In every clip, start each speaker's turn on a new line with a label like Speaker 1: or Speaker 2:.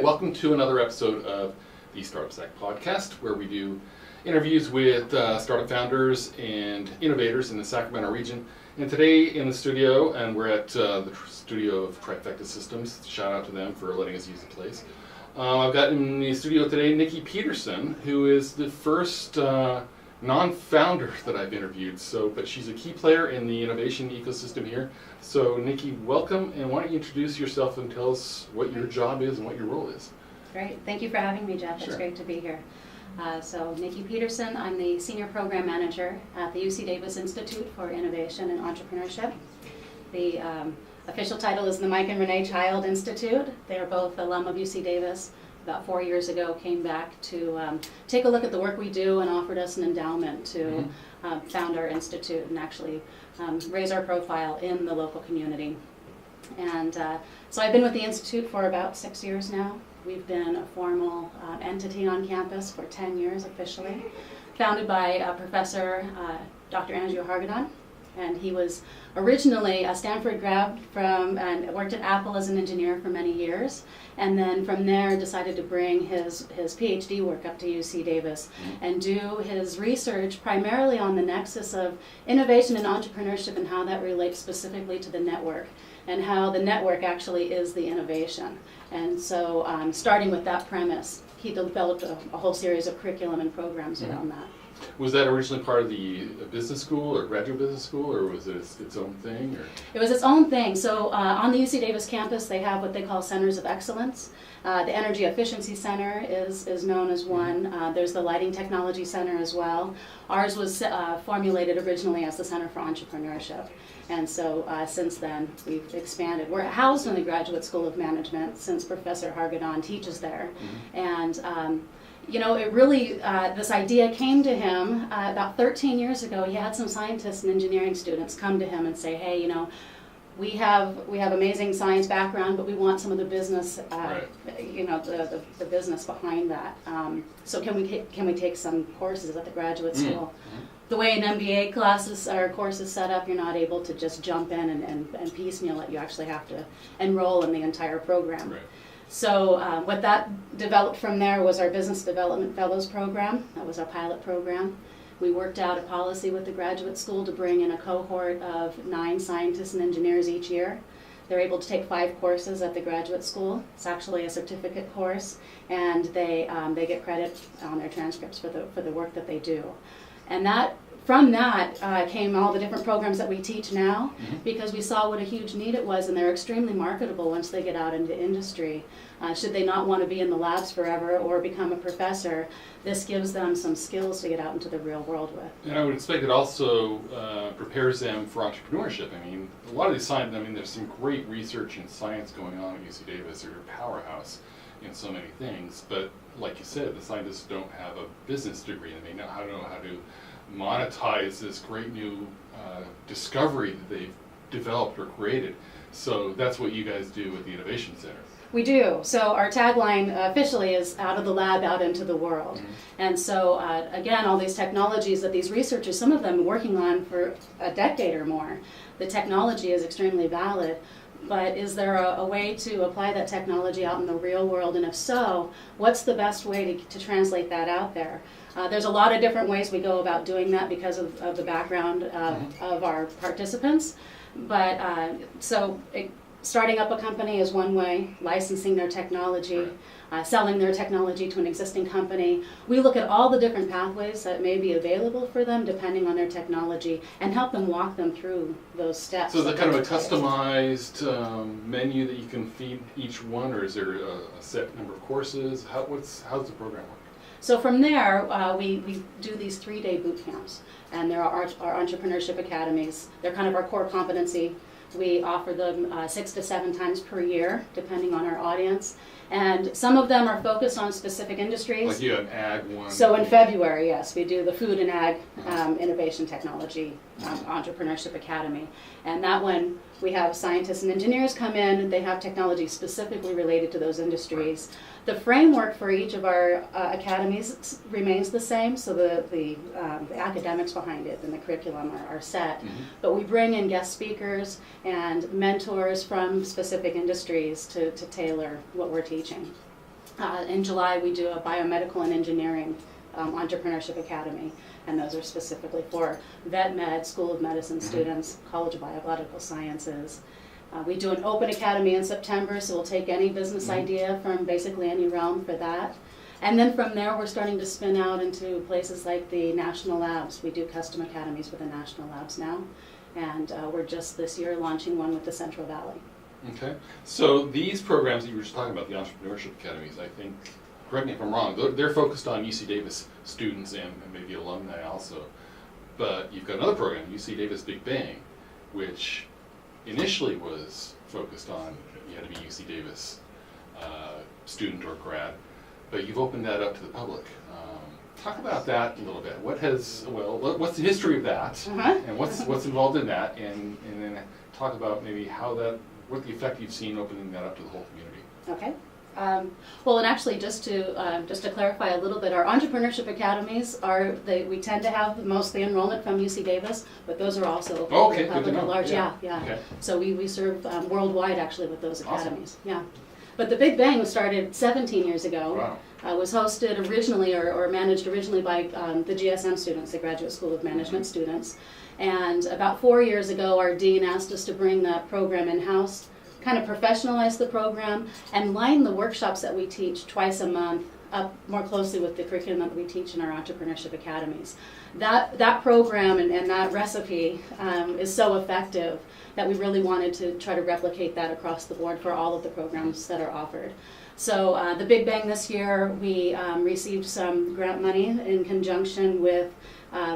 Speaker 1: Welcome to another episode of the Startup Stack podcast, where we do interviews with startup founders and innovators in the Sacramento region. And today in the studio, and we're at the studio of Trifecta Systems. Shout out to them for letting us use the place. I've got in the studio today Niki Peterson, who is the first non-founder that I've interviewed. But she's a key player in the innovation ecosystem here. So Niki, welcome, and why don't you introduce yourself and tell us what your job is and what your role is.
Speaker 2: Great, thank you for having me, Jeff.
Speaker 1: Sure.
Speaker 2: It's great to be here. So Niki Peterson, I'm the Senior Program Manager at the UC Davis Institute for Innovation and Entrepreneurship. The official title is the Mike and Renee Child Institute. They are both alum of UC Davis. About 4 years ago, came back to take a look at the work we do and offered us an endowment to found our institute and actually raise our profile in the local community. And so I've been with the Institute for about 6 years now. We've been a formal entity on campus for 10 years officially, founded by Professor Dr. Andrew Hargadon. And he was originally a Stanford grad and worked at Apple as an engineer for many years. And then from there decided to bring his PhD work up to UC Davis and do his research primarily on the nexus of innovation and entrepreneurship and how that relates specifically to the network and how the network actually is the innovation. And so starting with that premise, he developed a whole series of curriculum and programs around that.
Speaker 1: Was that originally part of the business school or graduate business school, or was it its own thing? Or?
Speaker 2: It was its own thing. So on the UC Davis campus, they have what they call centers of excellence. The Energy Efficiency Center is known as one. There's the Lighting Technology Center as well. Ours was formulated originally as the Center for Entrepreneurship. And so since then, we've expanded. We're housed in the Graduate School of Management since Professor Hargadon teaches there. And it really, this idea came to him about 13 years ago. He had some scientists and engineering students come to him and say, hey, we have amazing science background, but we want some of the business, the business behind that. So can we take some courses at the graduate school? The way an MBA classes or course is set up, you're not able to just jump in and piecemeal it. You actually have to enroll in the entire program.
Speaker 1: Right.
Speaker 2: So what that developed from there was our Business Development Fellows program. That was our pilot program. We worked out a policy with the graduate school to bring in a cohort of 9 scientists and engineers each year. They're able to take 5 courses at the graduate school. It's actually a certificate course, and they get credit on their transcripts for the work that they do. And from that came all the different programs that we teach now, because we saw what a huge need it was, and they're extremely marketable once they get out into industry. Should they not want to be in the labs forever or become a professor, this gives them some skills to get out into the real world with.
Speaker 1: And I would expect it also prepares them for entrepreneurship. I mean, a lot of these science, there's some great research and science going on at UC Davis. They're a powerhouse in so many things, but like you said, the scientists don't have a business degree. They may not know how to monetize this great new discovery that they've developed or created. So that's what you guys do at the Innovation Center.
Speaker 2: We do. So our tagline officially is out of the lab, out into the world. And so again, all these technologies that these researchers, some of them working on for a decade or more, the technology is extremely valid. But is there a way to apply that technology out in the real world? And if so, what's the best way to translate that out there? There's a lot of different ways we go about doing that because of the background of our participants. But starting up a company is one way, licensing their technology, selling their technology to an existing company. We look at all the different pathways that may be available for them depending on their technology and help them walk them through those steps.
Speaker 1: So is that kind of a customized menu that you can feed each one, or is there a set number of courses? How's the program work?
Speaker 2: So from there, we do these 3-day boot camps, and there are our Entrepreneurship Academies. They're kind of our core competency. We offer them 6 to 7 times per year, depending on our audience. And some of them are focused on specific industries.
Speaker 1: Like you have an ag one.
Speaker 2: So in February, yes, we do the Food and Ag Innovation Technology Entrepreneurship Academy. And that one, we have scientists and engineers come in. They have technology specifically related to those industries. The framework for each of our academies remains the same, so the academics behind it and the curriculum are set. But we bring in guest speakers and mentors from specific industries to tailor what we're teaching. In July, we do a biomedical and engineering Entrepreneurship Academy, and those are specifically for vet med, School of Medicine students, College of Biological Sciences. We do an open academy in September, so we'll take any business idea from basically any realm for that. And then from there, we're starting to spin out into places like the national labs. We do custom academies for the national labs now, and we're just this year launching one with the Central Valley.
Speaker 1: Okay, so these programs that you were just talking about, the Entrepreneurship Academies, I think, correct me if I'm wrong, they're focused on UC Davis students and maybe alumni also. But you've got another program, UC Davis Big Bang, which initially was focused on, you had to be UC Davis student or grad, but you've opened that up to the public. Talk about that a little bit. What's the history of that, and what's involved in that, and then talk about maybe what the effect you've seen opening that up to the whole community.
Speaker 2: Okay. Well, and actually, just to clarify a little bit, our Entrepreneurship Academies we tend to have mostly enrollment from UC Davis, but those are also open to the public at large. Yeah. Okay. So we serve worldwide actually with those academies. Awesome. Yeah. But the Big Bang was started 17 years ago.
Speaker 1: Wow.
Speaker 2: Was hosted originally or managed originally by the GSM students, the Graduate School of Management students. And about 4 years ago, our dean asked us to bring that program in-house, kind of professionalize the program, and line the workshops that we teach twice a month up more closely with the curriculum that we teach in our Entrepreneurship Academies. That program and that recipe is so effective that we really wanted to try to replicate that across the board for all of the programs that are offered. So the Big Bang this year, we received some grant money in conjunction with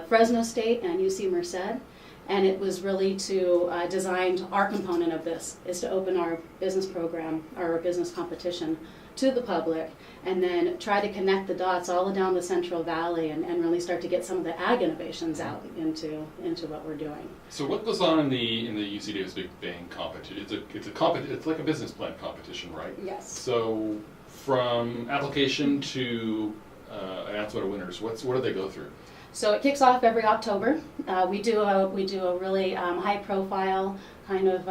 Speaker 2: Fresno State and UC Merced, and it was really to design our component of this, is to open our business program, our business competition to the public, and then try to connect the dots all down the Central Valley and really start to get some of the ag innovations out into what we're doing.
Speaker 1: So what goes on in the UC Davis Big Bang competition? It's like a business plan competition, right?
Speaker 2: Yes.
Speaker 1: So from application to announcement of winners, what do they go through?
Speaker 2: So it kicks off every October. We do a really high profile kind of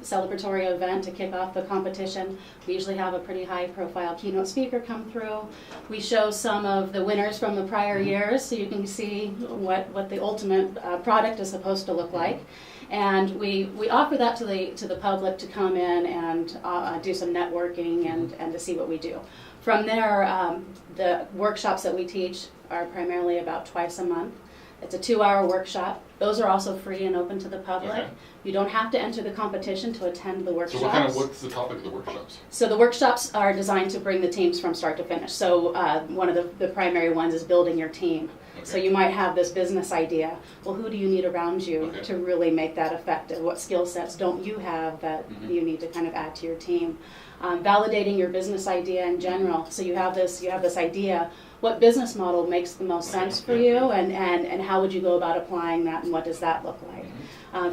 Speaker 2: celebratory event to kick off the competition. We usually have a pretty high profile keynote speaker come through. We show some of the winners from the prior years so you can see what the ultimate product is supposed to look like. And we offer that to the public to come in and do some networking and to see what we do. From there, the workshops that we teach are primarily about twice a month. It's a 2-hour workshop. Those are also free and open to the public. Okay. You don't have to enter the competition to attend the workshops.
Speaker 1: So what's the topic of the workshops?
Speaker 2: So the workshops are designed to bring the teams from start to finish. So one of the primary ones is building your team. Okay. So you might have this business idea. Well, who do you need around you to really make that effective? What skill sets don't you have that you need to kind of add to your team? Validating your business idea in general. So you have this idea. What business model makes the most sense for you, and how would you go about applying that, and what does that look like?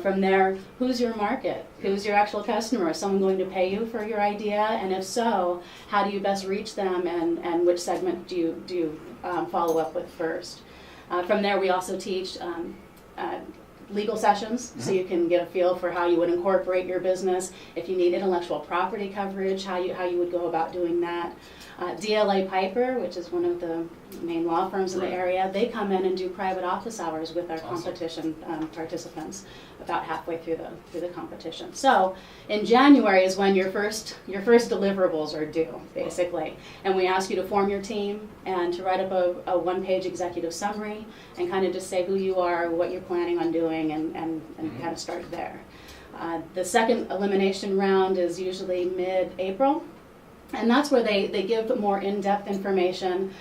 Speaker 2: From there, who's your market? Who's your actual customer? Is someone going to pay you for your idea? And if so, how do you best reach them, and which segment do you follow up with first? From there, we also teach legal sessions, so you can get a feel for how you would incorporate your business. If you need intellectual property coverage, how you would go about doing that. DLA Piper, which is one of the main law firms in the area, they come in and do private office hours with our competition participants about halfway through the competition. So in January is when your first deliverables are due, basically. And we ask you to form your team and to write up a one-page executive summary and kind of just say who you are, what you're planning on doing, and kind of start there. The second elimination round is usually mid-April. And that's where they give more in-depth information,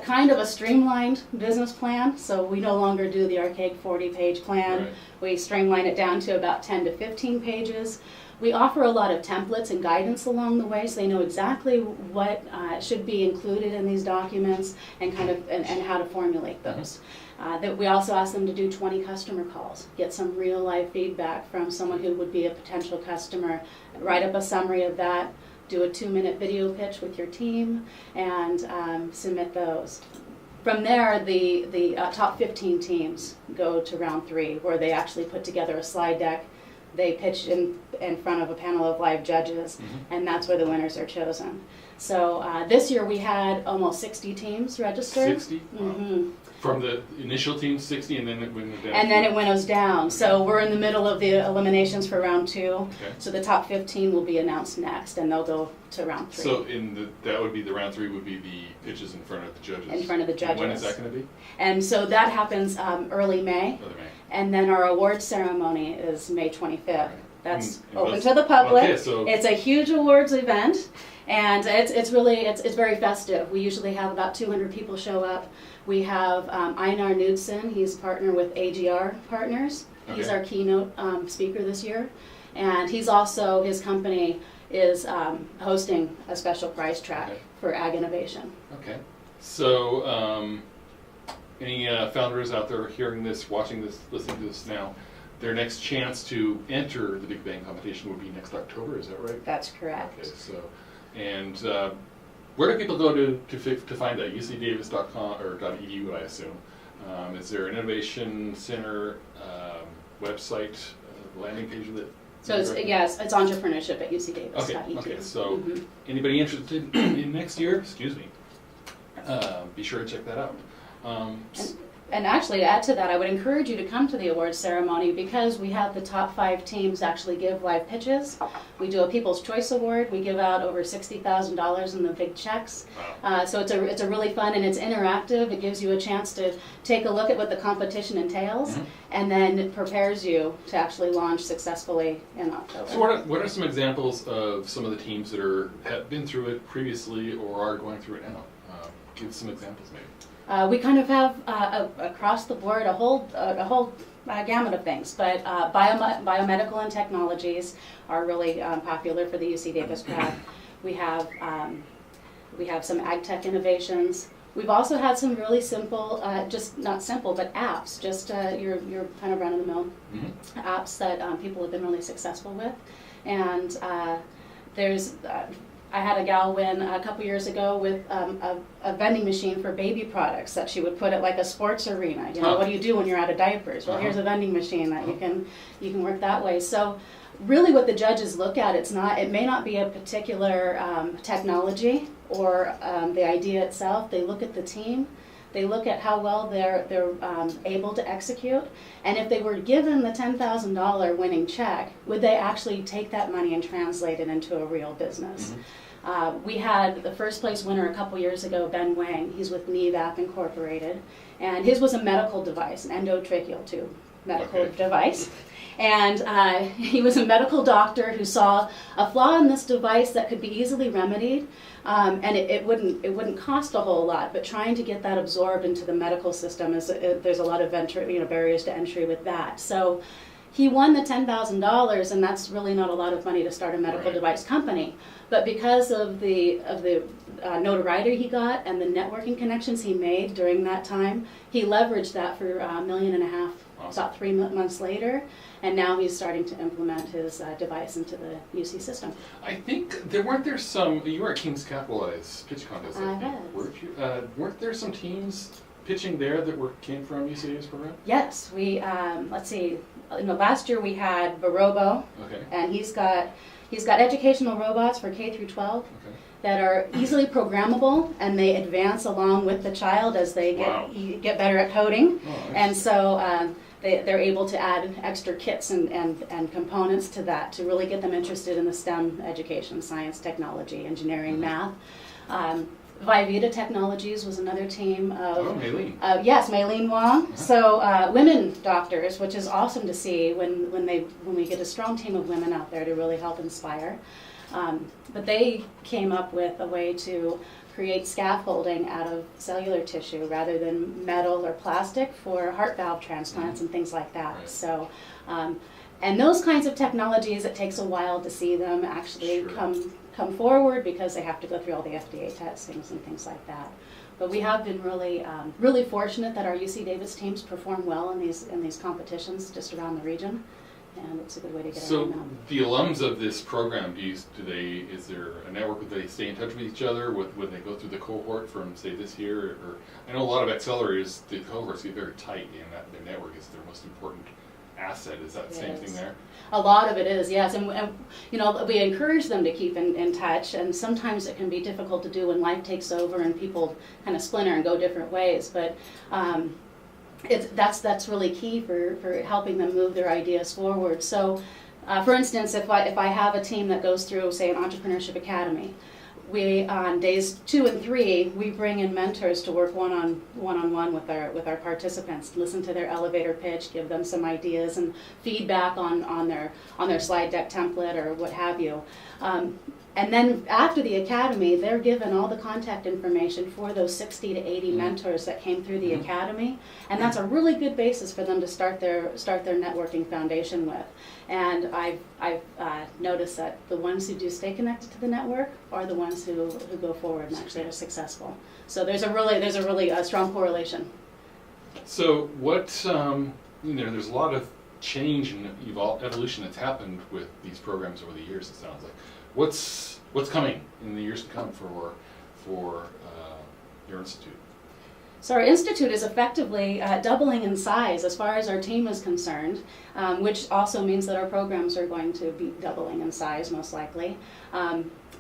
Speaker 2: kind of a streamlined business plan. So we no longer do the archaic 40-page plan. Right. We streamline it down to about 10 to 15 pages. We offer a lot of templates and guidance along the way, so they know exactly what should be included in these documents and and how to formulate those. That we also ask them to do 20 customer calls, get some real life feedback from someone who would be a potential customer, write up a summary of that, do a 2-minute video pitch with your team, and submit those. From there, the top 15 teams go to round 3, where they actually put together a slide deck. They pitch in front of a panel of live judges, and that's where the winners are chosen. So this year we had almost 60 teams registered.
Speaker 1: 60? Wow. From the initial team, 60, and then it went down.
Speaker 2: And then it went down. Okay. So we're in the middle of the eliminations for round 2.
Speaker 1: Okay.
Speaker 2: So the top 15 will be announced next, and they'll go to round 3.
Speaker 1: So that would be the round 3 would be the pitches in front of the judges.
Speaker 2: In front of the judges.
Speaker 1: And when is that going to be?
Speaker 2: And so that happens early May. And then our award ceremony is May 25th. Right. That's open to the public.
Speaker 1: Okay, so
Speaker 2: it's a huge awards event, and it's very festive. We usually have about 200 people show up. We have Einar Knudsen. He's a partner with AGR Partners. Okay. He's our keynote speaker this year, and his company is hosting a special prize track for ag innovation.
Speaker 1: Okay, so any founders out there hearing this, watching this, listening to this now, their next chance to enter the Big Bang competition would be next October, is that right?
Speaker 2: That's correct.
Speaker 1: Okay, so, and where do people go to find that? ucdavis.com or .edu, I assume. Is there an innovation center website, landing page that?
Speaker 2: So it's entrepreneurship at ucdavis.edu.
Speaker 1: Okay, so anybody interested in next year, be sure to check that out.
Speaker 2: And actually, to add to that, I would encourage you to come to the awards ceremony because we have the top 5 teams actually give live pitches. We do a People's Choice Award. We give out over $60,000 in the big checks.
Speaker 1: Wow.
Speaker 2: So it's a really fun, and it's interactive. It gives you a chance to take a look at what the competition entails, and then it prepares you to actually launch successly in October.
Speaker 1: So what are some examples of some of the teams that have been through it previously or are going through it now? Give some examples, maybe.
Speaker 2: We kind of have across the board a whole gamut of things, but biomedical and technologies are really popular for the UC Davis crowd. We have some ag tech innovations. We've also had some really simple, just not simple, but apps, just your kind of run-of-the-mill apps that people have been really successful with. And I had a gal win a couple years ago with a vending machine for baby products that she would put at like a sports arena. You know, what do you do when you're out of diapers? Well, here's a vending machine that you can work that way. So really what the judges look at, it may not be a particular technology or the idea itself. They look at the team. They look at how well they're able to execute, and if they were given the $10,000 winning check, would they actually take that money and translate it into a real business? We had the first place winner a couple years ago, Ben Wang. He's with NEVAP Incorporated, and his was a medical device, an endotracheal tube medical device. And he was a medical doctor who saw a flaw in this device that could be easily remedied, and it wouldn't cost a whole lot. But trying to get that absorbed into the medical system there's a lot of barriers to entry with that. So he won the $10,000, and that's really not a lot of money to start a medical device company. But because of the notoriety he got and the networking connections he made during that time, he leveraged that for $1.5 million. About 3 months later, and now he's starting to implement his device into the UC system.
Speaker 1: I think you were at King's Capitalize pitch contest. Weren't there some teams pitching there that came from UCA's program?
Speaker 2: Yes, we let's see. Last year we had Barobo, and he's got educational robots for K through 12. That are easily programmable, and they advance along with the child as they get better at coding. And so they're able to add extra kits and components to that to really get them interested in the STEM education, science, technology, engineering, math. Vivita Technologies was another team of
Speaker 1: Maylene.
Speaker 2: Yes, Maylene Wong. So women doctors, which is awesome to see when we get a strong team of women out there to really help inspire. But they came up with a way to create scaffolding out of cellular tissue rather than metal or plastic for heart valve transplants and things like that. So, and those kinds of technologies, it takes a while to see them actually come forward because they have to go through all the FDA testings and things like that. But we have been really fortunate that our UC Davis teams perform well in these competitions just around the region. And it's a good way to get
Speaker 1: So
Speaker 2: out.
Speaker 1: the alums of this program, is there a network where they stay in touch with each other when they go through the cohort from, say, this year? Or I know a lot of accelerators, the cohorts get very tight, and that their network is their most important asset. Is that the same thing there?
Speaker 2: A lot of it is, yes, and we encourage them to keep in touch, and sometimes it can be difficult to do when life takes over and people kind of splinter and go different ways, but that's really key for helping them move their ideas forward. So, for instance, if I have a team that goes through, say, an Entrepreneurship Academy, we on days 2 and 3 we bring in mentors to work one-on-one with our participants, listen to their elevator pitch, give them some ideas and feedback on their slide deck template or what have you. And then after the academy, they're given all the contact information for those 60 to 80 mentors that came through the academy, and that's a really good basis for them to start their networking foundation with. And I've noticed that the ones who do stay connected to the network are the ones who go forward and actually are successful. So there's a really strong correlation.
Speaker 1: So what there's a lot of change and evolution that's happened with these programs over the years. It sounds like. What's coming in the years to come for your institute?
Speaker 2: So our institute is effectively doubling in size as far as our team is concerned, which also means that our programs are going to be doubling in size most likely.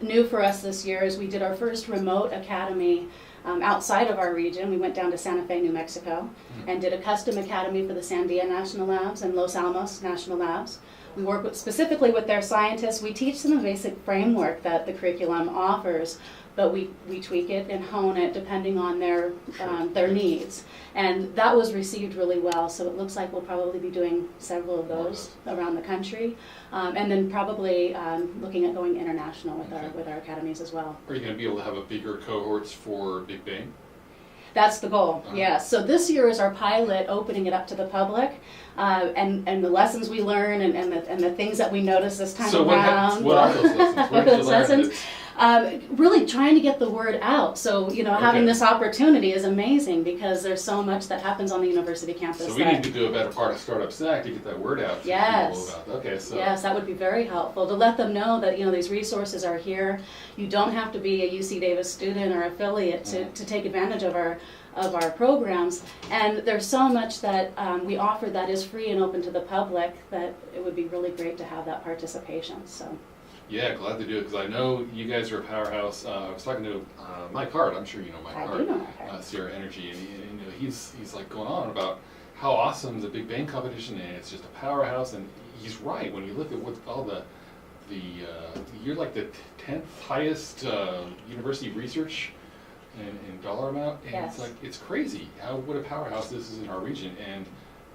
Speaker 2: New for us this year is we did our first remote academy outside of our region. We went down to Santa Fe, New Mexico, and did a custom academy for the Sandia National Labs and Los Alamos National Labs. We work specifically with their scientists. We teach them a basic framework that the curriculum offers, but we tweak it and hone it depending on their needs. And that was received really well, so it looks like we'll probably be doing several of those around the country, and then probably looking at going international with our academies as well.
Speaker 1: Are you going to be able to have a bigger cohorts for Big Bang?
Speaker 2: That's the goal, yes. So this year is our pilot, opening it up to the public, and the lessons we learn and the things that we notice this time around.
Speaker 1: What are those lessons? Where did you learn this?
Speaker 2: Really trying to get the word out. So, having this opportunity is amazing because there's so much that happens on the university campus.
Speaker 1: So we need to do a better part of Startup Snack to get that word out to people about that. Okay, so.
Speaker 2: Yes, that would be very helpful to let them know that, these resources are here. You don't have to be a UC Davis student or affiliate to take advantage of our programs, and there's so much that we offer that is free and open to the public that it would be really great to have that participation. So.
Speaker 1: Yeah, glad to do it because I know you guys are a powerhouse. I was talking to Mike Hart. I'm sure you know Mike Hart.
Speaker 2: I do know Mike Hart.
Speaker 1: Sierra Energy, and he's like going on about how awesome the Big Bang competition is. It's just a powerhouse, and he's right. When you look at what all the you're like the 10th highest university research in dollar amount, and it's like it's crazy what a powerhouse this is in our region, and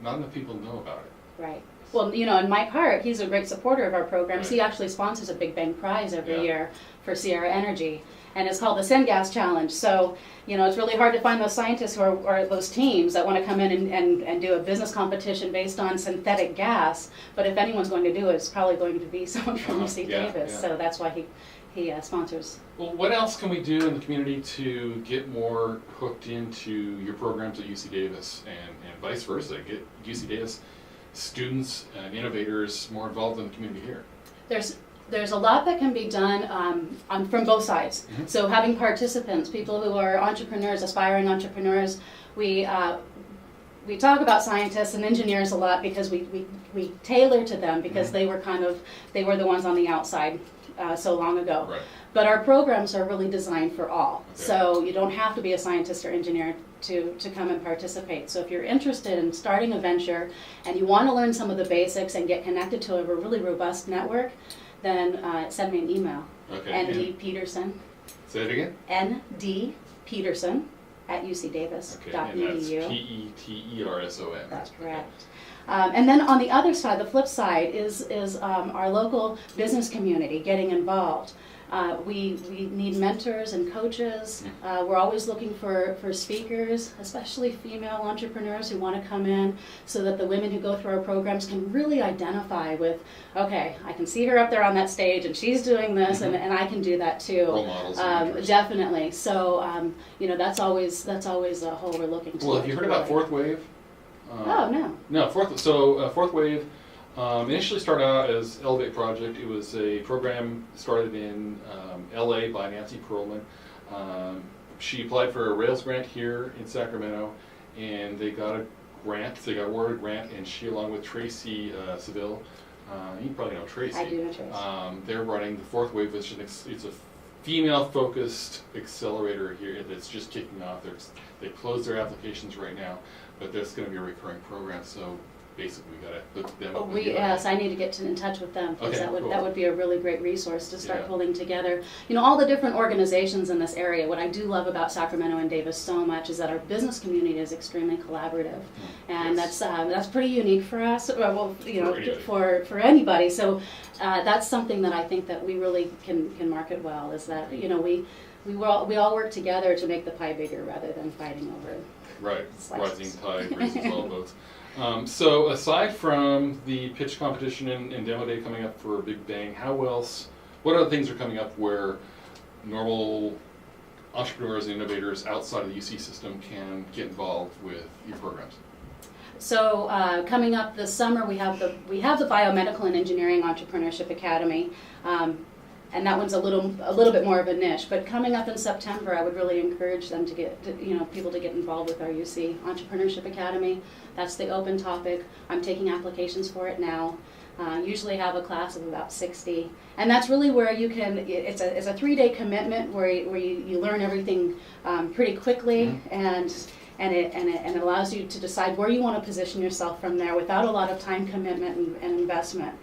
Speaker 1: not enough people know about it.
Speaker 2: Right. Well, and Mike Hart, he's a great supporter of our programs. Right. He actually sponsors a Big Bang Prize every year for Sierra Energy, and it's called the Syngas Challenge. So, it's really hard to find those scientists who are those teams that want to come in and do a business competition based on synthetic gas. But if anyone's going to do it, it's probably going to be someone from UC Davis. Yeah. So that's why he sponsors.
Speaker 1: Well, what else can we do in the community to get more hooked into your programs at UC Davis and vice versa? Get UC Davis students and innovators more involved in the community here?
Speaker 2: There's a lot that can be done from both sides. Mm-hmm. So having participants, people who are entrepreneurs, aspiring entrepreneurs, we talk about scientists and engineers a lot because we tailor to them because they were the ones on the outside so long ago. Right. But our programs are really designed for all. Okay. So you don't have to be a scientist or engineer to come and participate. So if you're interested in starting a venture and you want to learn some of the basics and get connected to a really robust network, then send me an email.
Speaker 1: Okay.
Speaker 2: ND Peterson.
Speaker 1: Say it again?
Speaker 2: ND Peterson at ucdavis.edu.
Speaker 1: Okay, and that's Peterson.
Speaker 2: That's correct. And then on the other side, the flip side is our local business community getting involved. We need mentors and coaches. We're always looking for speakers, especially female entrepreneurs who want to come in so that the women who go through our programs can really identify with, okay, I can see her up there on that stage and she's doing this and I can do that too.
Speaker 1: Role models.
Speaker 2: Definitely. So, that's always a hole we're looking to.
Speaker 1: Well, have you heard about Fourth Wave?
Speaker 2: No.
Speaker 1: No, Fourth Wave initially started out as Elevate Project. It was a program started in LA by Nancy Perlman. She applied for a Rails grant here in Sacramento, and they got a Grant, so they got awarded Grant, and she, along with Tracy Seville, you probably know Tracy.
Speaker 2: I do know Tracy.
Speaker 1: They're running the Fourth Wave, which it's a female-focused accelerator here that's just kicking off. They closed their applications right now, but there's going to be a recurring program, so basically we got to hook them up.
Speaker 2: Yes, I need to get in touch with them, because
Speaker 1: Okay,
Speaker 2: that would be a really great resource to start
Speaker 1: Yeah.
Speaker 2: pulling together. You know, all the different organizations in this area. What I do love about Sacramento and Davis so much is that our business community is extremely collaborative, and
Speaker 1: Yes.
Speaker 2: that's pretty unique for us. Well, you know,
Speaker 1: For anybody.
Speaker 2: for anybody. So that's something that I think that we really can market well. Is that, you know, we all work together to make the pie bigger rather than fighting over it.
Speaker 1: Right,
Speaker 2: Slices.
Speaker 1: rising tide raises all boats. So aside from the pitch competition and demo day coming up for Big Bang, what other things are coming up where normal entrepreneurs and innovators outside of the UC system can get involved with your programs?
Speaker 2: So coming up this summer, we have the Biomedical and Engineering Entrepreneurship Academy, and that one's a little bit more of a niche. But coming up in September, I would really encourage them to people to get involved with our UC Entrepreneurship Academy. That's the open topic. I'm taking applications for it now. Usually have a class of about 60, and that's really where you can. It's a 3-day commitment where you learn everything pretty quickly, and it allows you to decide where you want to position yourself from there without a lot of time commitment and investment.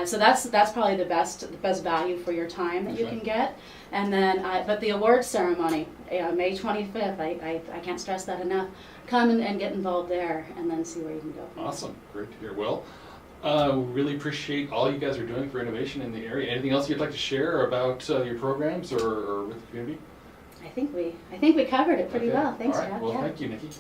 Speaker 2: So that's probably the best value for your time that you can get. And then, but the awards ceremony, May 25th, I can't stress that enough. Come and get involved there, and then see where you can go.
Speaker 1: Awesome, great to hear. Well, really appreciate all you guys are doing for innovation in the area. Anything else you'd like to share about your programs or with the community?
Speaker 2: I think we covered it pretty well. Thanks,
Speaker 1: all right.
Speaker 2: Jack.
Speaker 1: Well,
Speaker 2: Yeah.
Speaker 1: thank you, Niki.